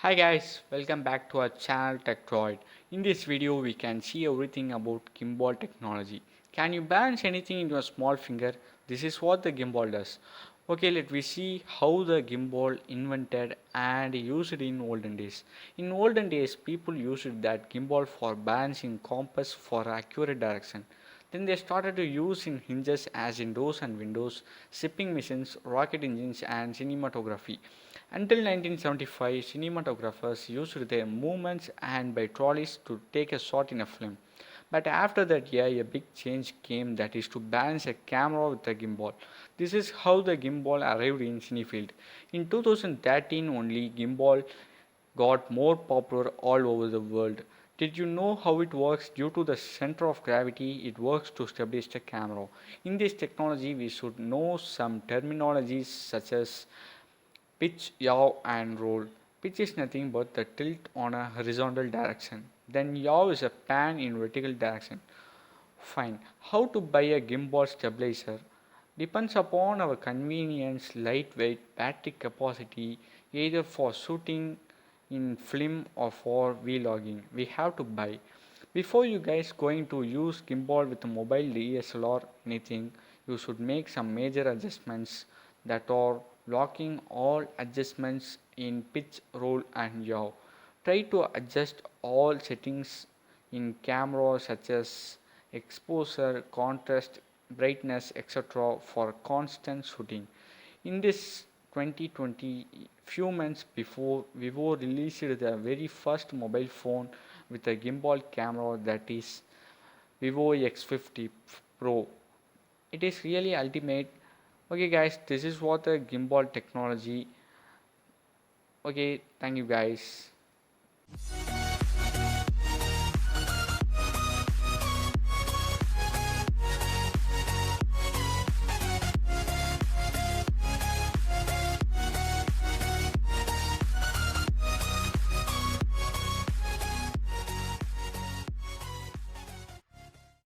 Hi guys, welcome back to our channel TechDroid. In this video we can see everything about gimbal technology. Can you balance anything in your small finger? This is what the gimbal does. Okay, let me see how the gimbal invented and used in olden days. In olden days people used that gimbal for balancing compass for accurate direction. Then they started to use in hinges as in doors and windows, shipping machines, rocket engines and cinematography. Until 1975, cinematographers used their movements and by trolleys to take a shot in a film. But after that year, a big change came, that is to balance a camera with a gimbal. This is how the gimbal arrived in cinefield. In 2013 only, gimbal got more popular all over the world. Did you know how it works? Due to the center of gravity, it works to stabilize the camera. In this technology, we should know some terminologies such as pitch, yaw and roll. Pitch is nothing but the tilt on a horizontal direction. Then yaw is a pan in vertical direction. Fine. How to buy a gimbal stabilizer? Depends upon our convenience, lightweight, battery capacity, either for shooting in film or for vlogging. We have to buy. Before you guys going to use gimbal with a mobile DSLR anything, you should make some major adjustments that are locking all adjustments in pitch, roll and yaw. Try to adjust all settings in camera such as exposure, contrast, brightness, etc. for constant shooting. In this 2020, few months before, Vivo released the very first mobile phone with a gimbal camera, that is Vivo X50 Pro. It is really ultimate. Okay guys, this is what the gimbal technology. Okay, thank you guys.